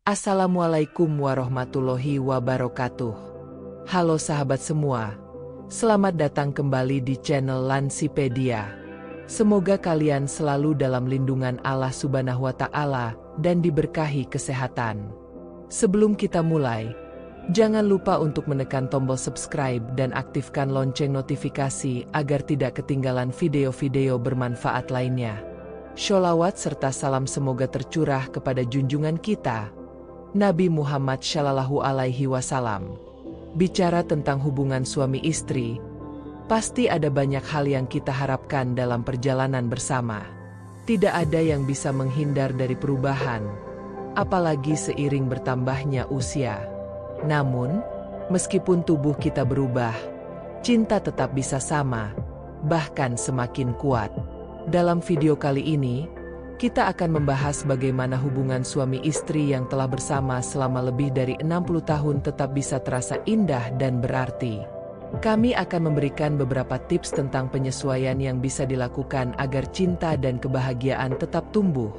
Assalamualaikum warahmatullahi wabarakatuh. Halo sahabat semua, selamat datang kembali di channel Lansipedia. Semoga kalian selalu dalam lindungan Allah Subhanahu wa Ta'ala dan diberkahi kesehatan. Sebelum kita mulai, jangan lupa untuk menekan tombol subscribe dan aktifkan lonceng notifikasi agar tidak ketinggalan video-video bermanfaat lainnya. Sholawat serta salam semoga tercurah kepada junjungan kita, Nabi Muhammad Shallallahu Alaihi Wasallam. Bicara tentang hubungan suami istri, pasti ada banyak hal yang kita harapkan dalam perjalanan bersama. Tidak ada yang bisa menghindar dari perubahan, apalagi seiring bertambahnya usia. Namun, meskipun tubuh kita berubah, cinta tetap bisa sama, bahkan semakin kuat. Dalam video kali ini, kita akan membahas bagaimana hubungan suami istri yang telah bersama selama lebih dari 60 tahun tetap bisa terasa indah dan berarti. Kami akan memberikan beberapa tips tentang penyesuaian yang bisa dilakukan agar cinta dan kebahagiaan tetap tumbuh,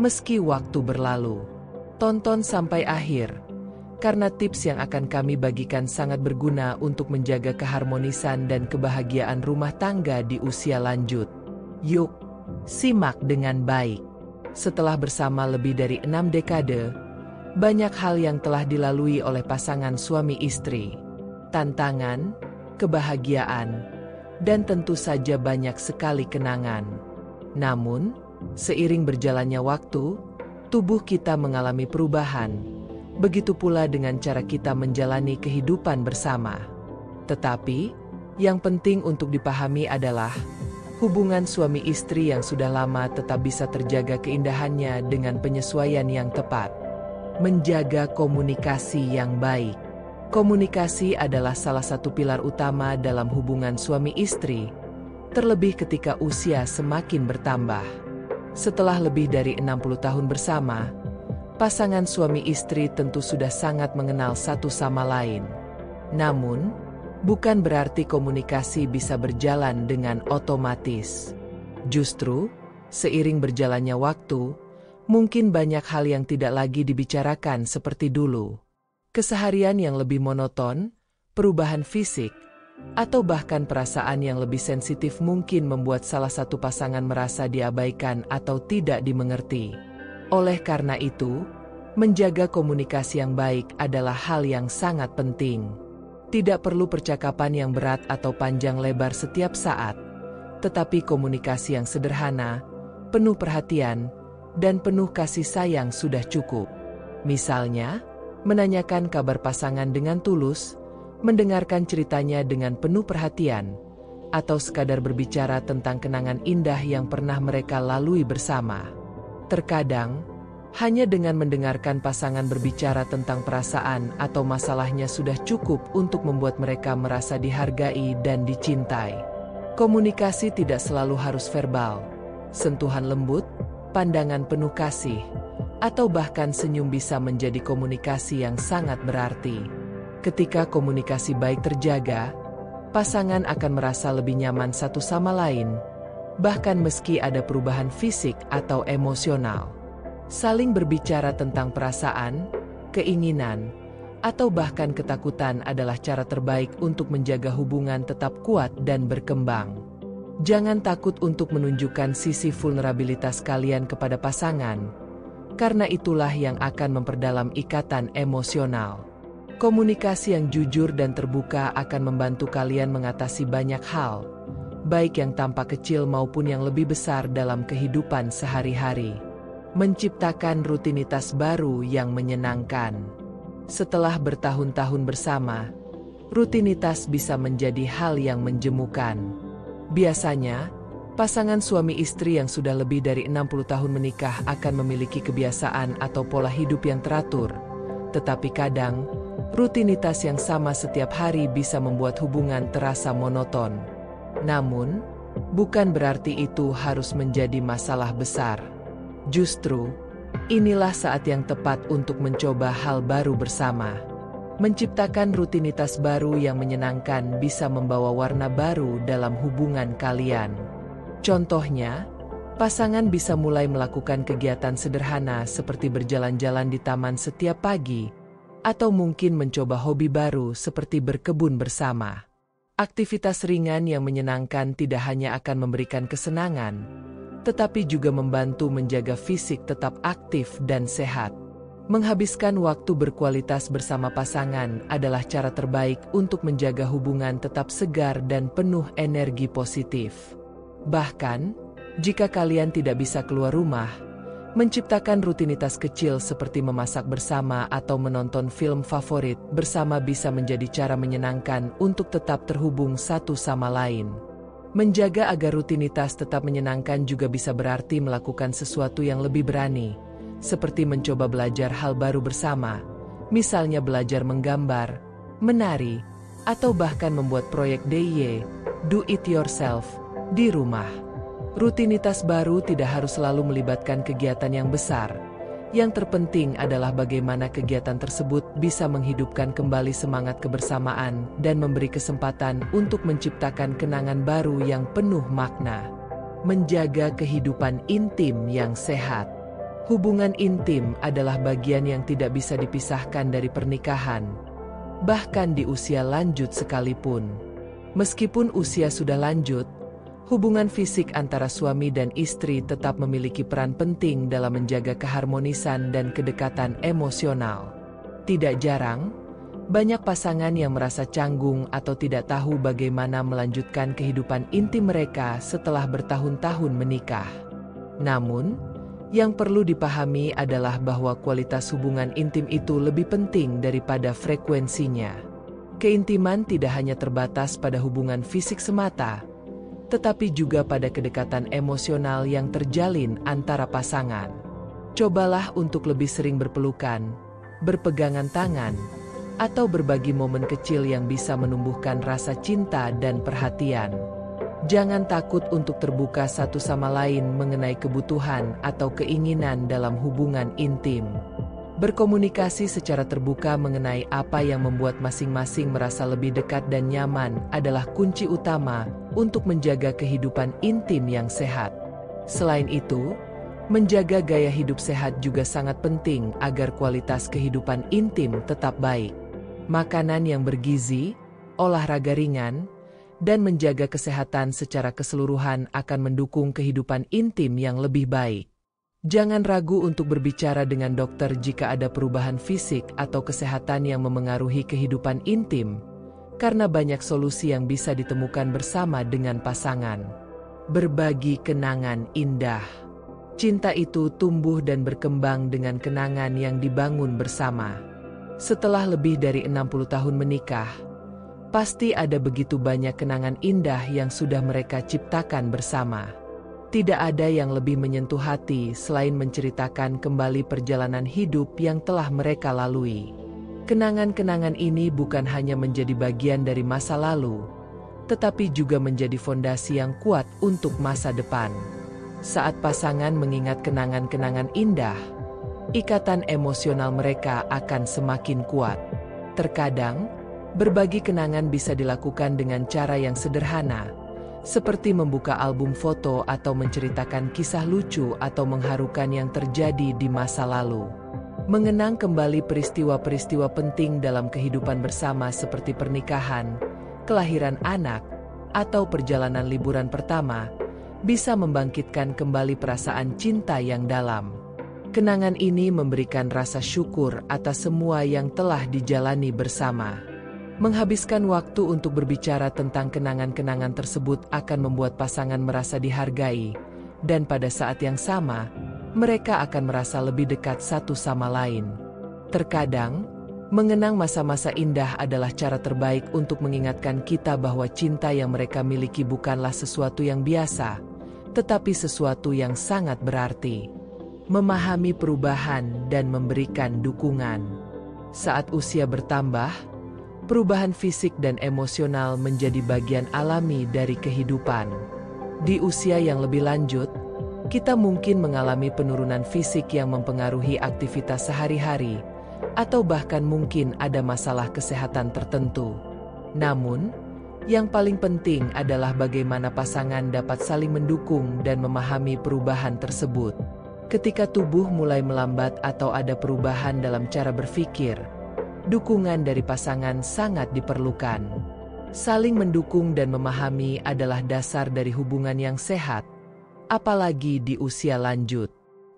meski waktu berlalu. Tonton sampai akhir, karena tips yang akan kami bagikan sangat berguna untuk menjaga keharmonisan dan kebahagiaan rumah tangga di usia lanjut. Yuk, simak dengan baik. Setelah bersama lebih dari 6 dekade, banyak hal yang telah dilalui oleh pasangan suami istri. Tantangan, kebahagiaan, dan tentu saja banyak sekali kenangan. Namun, seiring berjalannya waktu, tubuh kita mengalami perubahan. Begitu pula dengan cara kita menjalani kehidupan bersama. Tetapi, yang penting untuk dipahami adalah hubungan suami istri yang sudah lama tetap bisa terjaga keindahannya dengan penyesuaian yang tepat. Menjaga komunikasi yang baik. Komunikasi adalah salah satu pilar utama dalam hubungan suami istri, terlebih ketika usia semakin bertambah. Setelah lebih dari 60 tahun bersama, pasangan suami istri tentu sudah sangat mengenal satu sama lain. Namun, bukan berarti komunikasi bisa berjalan dengan otomatis. Justru, seiring berjalannya waktu, mungkin banyak hal yang tidak lagi dibicarakan seperti dulu. Keseharian yang lebih monoton, perubahan fisik, atau bahkan perasaan yang lebih sensitif mungkin membuat salah satu pasangan merasa diabaikan atau tidak dimengerti. Oleh karena itu, menjaga komunikasi yang baik adalah hal yang sangat penting. Tidak perlu percakapan yang berat atau panjang lebar setiap saat, tetapi komunikasi yang sederhana, penuh perhatian, dan penuh kasih sayang sudah cukup. Misalnya, menanyakan kabar pasangan dengan tulus, mendengarkan ceritanya dengan penuh perhatian, atau sekadar berbicara tentang kenangan indah yang pernah mereka lalui bersama. Terkadang, hanya dengan mendengarkan pasangan berbicara tentang perasaan atau masalahnya sudah cukup untuk membuat mereka merasa dihargai dan dicintai. Komunikasi tidak selalu harus verbal. Sentuhan lembut, pandangan penuh kasih, atau bahkan senyum bisa menjadi komunikasi yang sangat berarti. Ketika komunikasi baik terjaga, pasangan akan merasa lebih nyaman satu sama lain, bahkan meski ada perubahan fisik atau emosional. Saling berbicara tentang perasaan, keinginan, atau bahkan ketakutan adalah cara terbaik untuk menjaga hubungan tetap kuat dan berkembang. Jangan takut untuk menunjukkan sisi vulnerabilitas kalian kepada pasangan, karena itulah yang akan memperdalam ikatan emosional. Komunikasi yang jujur dan terbuka akan membantu kalian mengatasi banyak hal, baik yang tampak kecil maupun yang lebih besar dalam kehidupan sehari-hari. Menciptakan rutinitas baru yang menyenangkan. Setelah bertahun-tahun bersama, rutinitas bisa menjadi hal yang menjemukan. Biasanya, pasangan suami istri yang sudah lebih dari 60 tahun menikah akan memiliki kebiasaan atau pola hidup yang teratur. Tetapi kadang, rutinitas yang sama setiap hari bisa membuat hubungan terasa monoton. Namun, bukan berarti itu harus menjadi masalah besar. Justru, inilah saat yang tepat untuk mencoba hal baru bersama. Menciptakan rutinitas baru yang menyenangkan bisa membawa warna baru dalam hubungan kalian. Contohnya, Pasangan bisa mulai melakukan kegiatan sederhana seperti berjalan-jalan di taman setiap pagi, atau mungkin mencoba hobi baru seperti berkebun bersama. Aktivitas ringan yang menyenangkan tidak hanya akan memberikan kesenangan, tetapi juga membantu menjaga fisik tetap aktif dan sehat. Menghabiskan waktu berkualitas bersama pasangan adalah cara terbaik untuk menjaga hubungan tetap segar dan penuh energi positif. Bahkan, jika kalian tidak bisa keluar rumah, menciptakan rutinitas kecil seperti memasak bersama atau menonton film favorit bersama bisa menjadi cara menyenangkan untuk tetap terhubung satu sama lain. Menjaga agar rutinitas tetap menyenangkan juga bisa berarti melakukan sesuatu yang lebih berani, seperti mencoba belajar hal baru bersama, misalnya belajar menggambar, menari, atau bahkan membuat proyek DIY, do it yourself, di rumah. Rutinitas baru tidak harus selalu melibatkan kegiatan yang besar. Yang terpenting adalah bagaimana kegiatan tersebut bisa menghidupkan kembali semangat kebersamaan dan memberi kesempatan untuk menciptakan kenangan baru yang penuh makna. Menjaga kehidupan intim yang sehat. Hubungan intim adalah bagian yang tidak bisa dipisahkan dari pernikahan, bahkan di usia lanjut sekalipun. Meskipun usia sudah lanjut, hubungan fisik antara suami dan istri tetap memiliki peran penting dalam menjaga keharmonisan dan kedekatan emosional. Tidak jarang, banyak pasangan yang merasa canggung atau tidak tahu bagaimana melanjutkan kehidupan intim mereka setelah bertahun-tahun menikah. Namun, yang perlu dipahami adalah bahwa kualitas hubungan intim itu lebih penting daripada frekuensinya. Keintiman tidak hanya terbatas pada hubungan fisik semata, tetapi juga pada kedekatan emosional yang terjalin antara pasangan. Cobalah untuk lebih sering berpelukan, berpegangan tangan, atau berbagi momen kecil yang bisa menumbuhkan rasa cinta dan perhatian. Jangan takut untuk terbuka satu sama lain mengenai kebutuhan atau keinginan dalam hubungan intim. Berkomunikasi secara terbuka mengenai apa yang membuat masing-masing merasa lebih dekat dan nyaman adalah kunci utama untuk menjaga kehidupan intim yang sehat. Selain itu, menjaga gaya hidup sehat juga sangat penting agar kualitas kehidupan intim tetap baik. Makanan yang bergizi, olahraga ringan, dan menjaga kesehatan secara keseluruhan akan mendukung kehidupan intim yang lebih baik. Jangan ragu untuk berbicara dengan dokter jika ada perubahan fisik atau kesehatan yang memengaruhi kehidupan intim, karena banyak solusi yang bisa ditemukan bersama dengan pasangan. Berbagi kenangan indah. Cinta itu tumbuh dan berkembang dengan kenangan yang dibangun bersama. Setelah lebih dari 60 tahun menikah, pasti ada begitu banyak kenangan indah yang sudah mereka ciptakan bersama. Tidak ada yang lebih menyentuh hati selain menceritakan kembali perjalanan hidup yang telah mereka lalui. Kenangan-kenangan ini bukan hanya menjadi bagian dari masa lalu, tetapi juga menjadi fondasi yang kuat untuk masa depan. Saat pasangan mengingat kenangan-kenangan indah, ikatan emosional mereka akan semakin kuat. Terkadang, berbagi kenangan bisa dilakukan dengan cara yang sederhana, seperti membuka album foto atau menceritakan kisah lucu atau mengharukan yang terjadi di masa lalu. Mengenang kembali peristiwa-peristiwa penting dalam kehidupan bersama seperti pernikahan, kelahiran anak, atau perjalanan liburan pertama, bisa membangkitkan kembali perasaan cinta yang dalam. Kenangan ini memberikan rasa syukur atas semua yang telah dijalani bersama. Menghabiskan waktu untuk berbicara tentang kenangan-kenangan tersebut akan membuat pasangan merasa dihargai, dan pada saat yang sama, mereka akan merasa lebih dekat satu sama lain. Terkadang, mengenang masa-masa indah adalah cara terbaik untuk mengingatkan kita bahwa cinta yang mereka miliki bukanlah sesuatu yang biasa, tetapi sesuatu yang sangat berarti. Memahami perubahan dan memberikan dukungan. Saat usia bertambah, perubahan fisik dan emosional menjadi bagian alami dari kehidupan. Di usia yang lebih lanjut, kita mungkin mengalami penurunan fisik yang mempengaruhi aktivitas sehari-hari, atau bahkan mungkin ada masalah kesehatan tertentu. Namun, Yang paling penting adalah bagaimana pasangan dapat saling mendukung dan memahami perubahan tersebut. Ketika tubuh mulai melambat atau ada perubahan dalam cara berpikir, dukungan dari pasangan sangat diperlukan. Saling mendukung dan memahami adalah dasar dari hubungan yang sehat, apalagi di usia lanjut.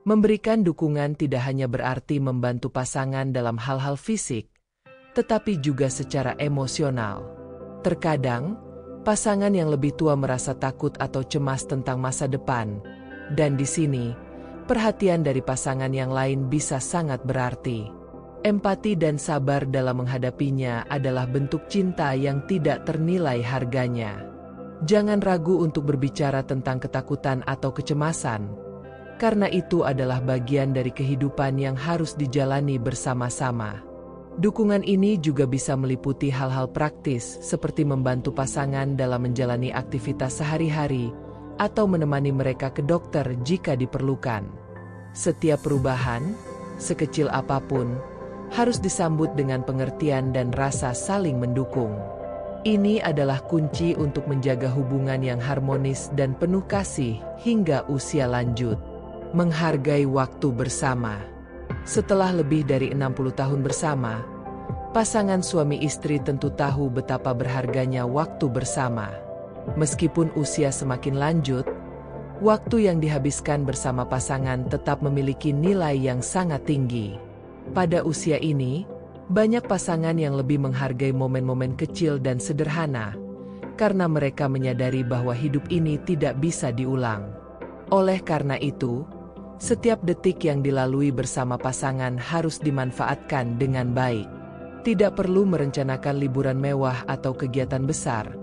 Memberikan dukungan tidak hanya berarti membantu pasangan dalam hal-hal fisik, tetapi juga secara emosional. Terkadang, pasangan yang lebih tua merasa takut atau cemas tentang masa depan, dan di sini, perhatian dari pasangan yang lain bisa sangat berarti. Empati dan sabar dalam menghadapinya adalah bentuk cinta yang tidak ternilai harganya. Jangan ragu untuk berbicara tentang ketakutan atau kecemasan, karena itu adalah bagian dari kehidupan yang harus dijalani bersama-sama. Dukungan ini juga bisa meliputi hal-hal praktis seperti membantu pasangan dalam menjalani aktivitas sehari-hari atau menemani mereka ke dokter jika diperlukan. Setiap perubahan, sekecil apapun, harus disambut dengan pengertian dan rasa saling mendukung. Ini adalah kunci untuk menjaga hubungan yang harmonis dan penuh kasih hingga usia lanjut. Menghargai waktu bersama. Setelah lebih dari 60 tahun bersama, pasangan suami istri tentu tahu betapa berharganya waktu bersama. Meskipun usia semakin lanjut, waktu yang dihabiskan bersama pasangan tetap memiliki nilai yang sangat tinggi. Pada usia ini, banyak pasangan yang lebih menghargai momen-momen kecil dan sederhana, karena mereka menyadari bahwa hidup ini tidak bisa diulang. Oleh karena itu, setiap detik yang dilalui bersama pasangan harus dimanfaatkan dengan baik. Tidak perlu merencanakan liburan mewah atau kegiatan besar.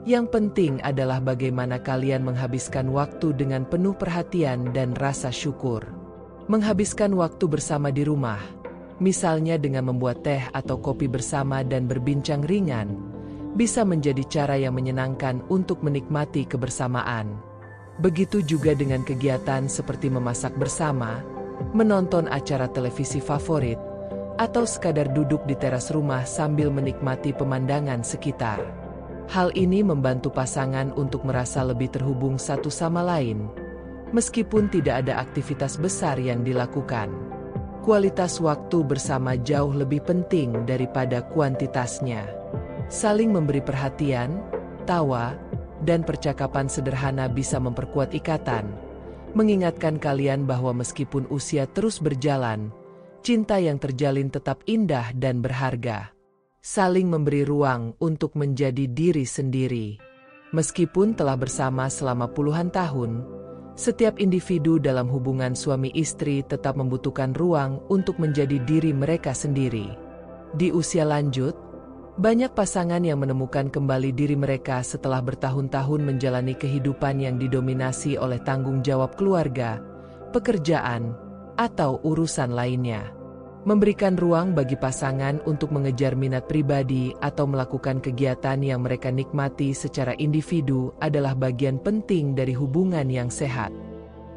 Yang penting adalah bagaimana kalian menghabiskan waktu dengan penuh perhatian dan rasa syukur. Menghabiskan waktu bersama di rumah, misalnya dengan membuat teh atau kopi bersama dan berbincang ringan, bisa menjadi cara yang menyenangkan untuk menikmati kebersamaan. Begitu juga dengan kegiatan seperti memasak bersama, menonton acara televisi favorit, atau sekadar duduk di teras rumah sambil menikmati pemandangan sekitar. Hal ini membantu pasangan untuk merasa lebih terhubung satu sama lain, meskipun tidak ada aktivitas besar yang dilakukan. Kualitas waktu bersama jauh lebih penting daripada kuantitasnya. Saling memberi perhatian, tawa, dan percakapan sederhana bisa memperkuat ikatan, mengingatkan kalian bahwa meskipun usia terus berjalan, cinta yang terjalin tetap indah dan berharga. Saling memberi ruang untuk menjadi diri sendiri. Meskipun telah bersama selama puluhan tahun, setiap individu dalam hubungan suami istri tetap membutuhkan ruang untuk menjadi diri mereka sendiri. Di usia lanjut, banyak pasangan yang menemukan kembali diri mereka setelah bertahun-tahun menjalani kehidupan yang didominasi oleh tanggung jawab keluarga, pekerjaan, atau urusan lainnya. Memberikan ruang bagi pasangan untuk mengejar minat pribadi atau melakukan kegiatan yang mereka nikmati secara individu adalah bagian penting dari hubungan yang sehat.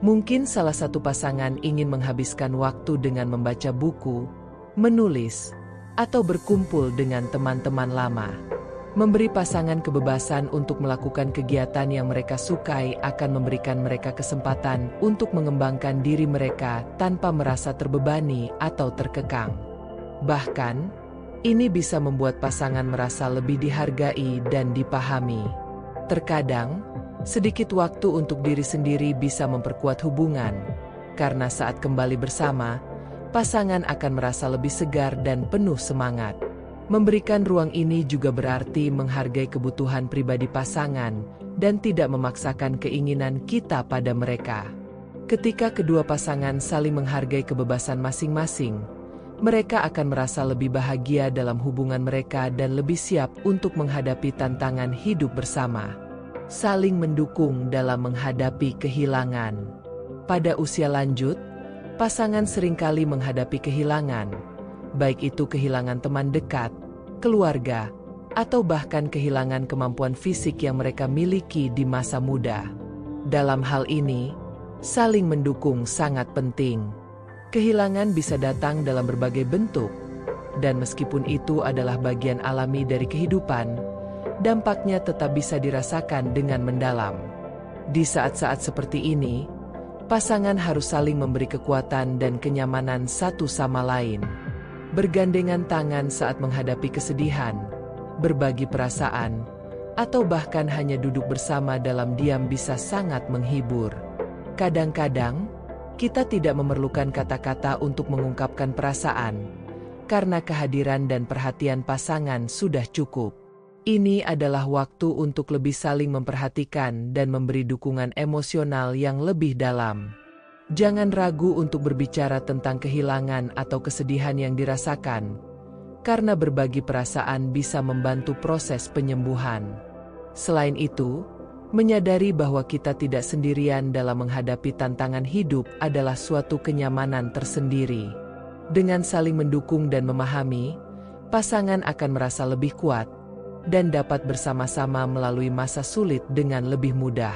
Mungkin salah satu pasangan ingin menghabiskan waktu dengan membaca buku, menulis, atau berkumpul dengan teman-teman lama. Memberi pasangan kebebasan untuk melakukan kegiatan yang mereka sukai akan memberikan mereka kesempatan untuk mengembangkan diri mereka tanpa merasa terbebani atau terkekang. Bahkan, ini bisa membuat pasangan merasa lebih dihargai dan dipahami. Terkadang, sedikit waktu untuk diri sendiri bisa memperkuat hubungan, karena saat kembali bersama, pasangan akan merasa lebih segar dan penuh semangat. Memberikan ruang ini juga berarti menghargai kebutuhan pribadi pasangan dan tidak memaksakan keinginan kita pada mereka. Ketika kedua pasangan saling menghargai kebebasan masing-masing, mereka akan merasa lebih bahagia dalam hubungan mereka dan lebih siap untuk menghadapi tantangan hidup bersama. Saling mendukung dalam menghadapi kehilangan. Pada usia lanjut, pasangan seringkali menghadapi kehilangan, baik itu kehilangan teman dekat, keluarga, atau bahkan kehilangan kemampuan fisik yang mereka miliki di masa muda. Dalam hal ini, saling mendukung sangat penting. Kehilangan bisa datang dalam berbagai bentuk, dan meskipun itu adalah bagian alami dari kehidupan, dampaknya tetap bisa dirasakan dengan mendalam. Di saat-saat seperti ini, pasangan harus saling memberi kekuatan dan kenyamanan satu sama lain. Bergandengan tangan saat menghadapi kesedihan, berbagi perasaan, atau bahkan hanya duduk bersama dalam diam bisa sangat menghibur. Kadang-kadang, kita tidak memerlukan kata-kata untuk mengungkapkan perasaan, karena kehadiran dan perhatian pasangan sudah cukup. Ini adalah waktu untuk lebih saling memperhatikan dan memberi dukungan emosional yang lebih dalam. Jangan ragu untuk berbicara tentang kehilangan atau kesedihan yang dirasakan, karena berbagi perasaan bisa membantu proses penyembuhan. Selain itu, menyadari bahwa kita tidak sendirian dalam menghadapi tantangan hidup adalah suatu kenyamanan tersendiri. Dengan saling mendukung dan memahami, pasangan akan merasa lebih kuat dan dapat bersama-sama melalui masa sulit dengan lebih mudah.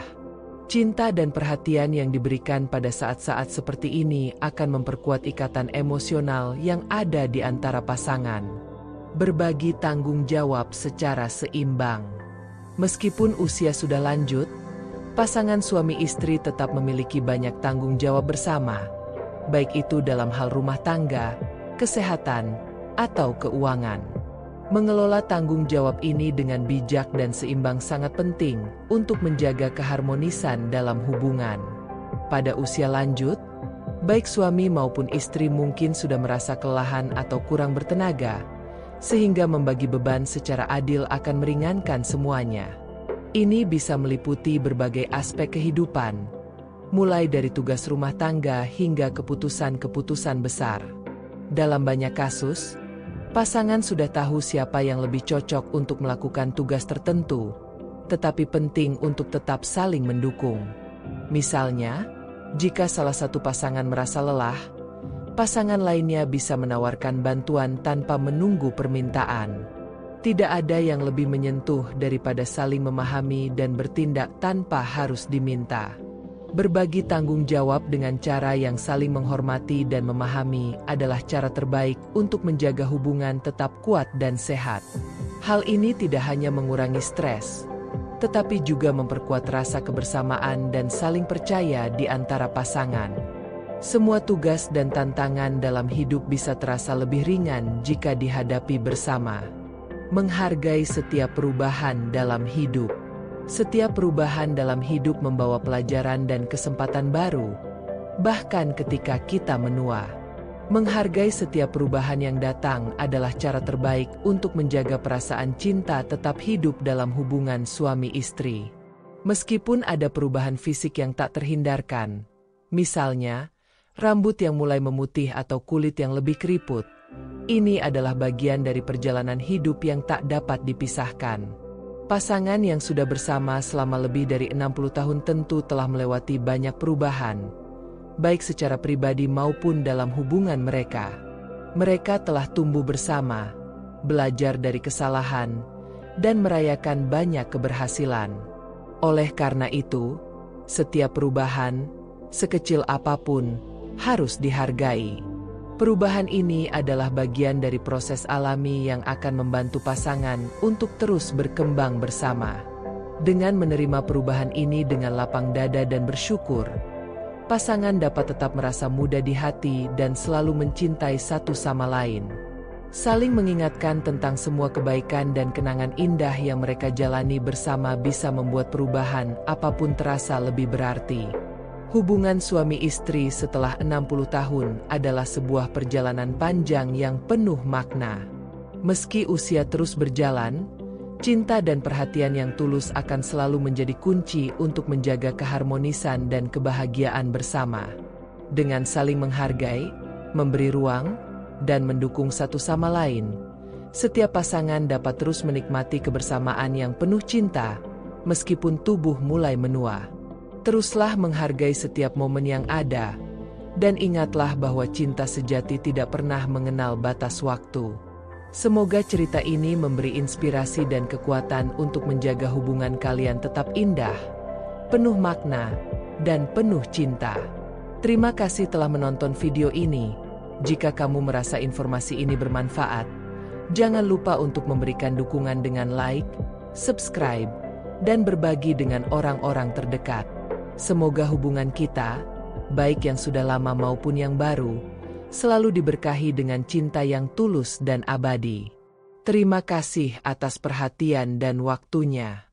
Cinta dan perhatian yang diberikan pada saat-saat seperti ini akan memperkuat ikatan emosional yang ada di antara pasangan. Berbagi tanggung jawab secara seimbang. Meskipun usia sudah lanjut, pasangan suami istri tetap memiliki banyak tanggung jawab bersama, baik itu dalam hal rumah tangga, kesehatan, atau keuangan. Mengelola tanggung jawab ini dengan bijak dan seimbang sangat penting untuk menjaga keharmonisan dalam hubungan. Pada usia lanjut, baik suami maupun istri mungkin sudah merasa kelelahan atau kurang bertenaga, sehingga membagi beban secara adil akan meringankan semuanya. Ini bisa meliputi berbagai aspek kehidupan, mulai dari tugas rumah tangga hingga keputusan-keputusan besar. Dalam banyak kasus, pasangan sudah tahu siapa yang lebih cocok untuk melakukan tugas tertentu, tetapi penting untuk tetap saling mendukung. Misalnya, jika salah satu pasangan merasa lelah, pasangan lainnya bisa menawarkan bantuan tanpa menunggu permintaan. Tidak ada yang lebih menyentuh daripada saling memahami dan bertindak tanpa harus diminta. Berbagi tanggung jawab dengan cara yang saling menghormati dan memahami adalah cara terbaik untuk menjaga hubungan tetap kuat dan sehat. Hal ini tidak hanya mengurangi stres, tetapi juga memperkuat rasa kebersamaan dan saling percaya di antara pasangan. Semua tugas dan tantangan dalam hidup bisa terasa lebih ringan jika dihadapi bersama. Menghargai setiap perubahan dalam hidup. Setiap perubahan dalam hidup membawa pelajaran dan kesempatan baru, bahkan ketika kita menua. Menghargai setiap perubahan yang datang adalah cara terbaik untuk menjaga perasaan cinta tetap hidup dalam hubungan suami istri. Meskipun ada perubahan fisik yang tak terhindarkan, misalnya, rambut yang mulai memutih atau kulit yang lebih keriput, ini adalah bagian dari perjalanan hidup yang tak dapat dipisahkan. Pasangan yang sudah bersama selama lebih dari 60 tahun tentu telah melewati banyak perubahan, baik secara pribadi maupun dalam hubungan mereka. Mereka telah tumbuh bersama, belajar dari kesalahan, dan merayakan banyak keberhasilan. Oleh karena itu, setiap perubahan, sekecil apapun, harus dihargai. Perubahan ini adalah bagian dari proses alami yang akan membantu pasangan untuk terus berkembang bersama. Dengan menerima perubahan ini dengan lapang dada dan bersyukur, pasangan dapat tetap merasa muda di hati dan selalu mencintai satu sama lain. Saling mengingatkan tentang semua kebaikan dan kenangan indah yang mereka jalani bersama bisa membuat perubahan apapun terasa lebih berarti. Hubungan suami istri setelah 60 tahun adalah sebuah perjalanan panjang yang penuh makna. Meski usia terus berjalan, cinta dan perhatian yang tulus akan selalu menjadi kunci untuk menjaga keharmonisan dan kebahagiaan bersama. Dengan saling menghargai, memberi ruang, dan mendukung satu sama lain, setiap pasangan dapat terus menikmati kebersamaan yang penuh cinta, meskipun tubuh mulai menua. Teruslah menghargai setiap momen yang ada, dan ingatlah bahwa cinta sejati tidak pernah mengenal batas waktu. Semoga cerita ini memberi inspirasi dan kekuatan untuk menjaga hubungan kalian tetap indah, penuh makna, dan penuh cinta. Terima kasih telah menonton video ini. Jika kamu merasa informasi ini bermanfaat, jangan lupa untuk memberikan dukungan dengan like, subscribe, dan berbagi dengan orang-orang terdekat. Semoga hubungan kita, baik yang sudah lama maupun yang baru, selalu diberkahi dengan cinta yang tulus dan abadi. Terima kasih atas perhatian dan waktunya.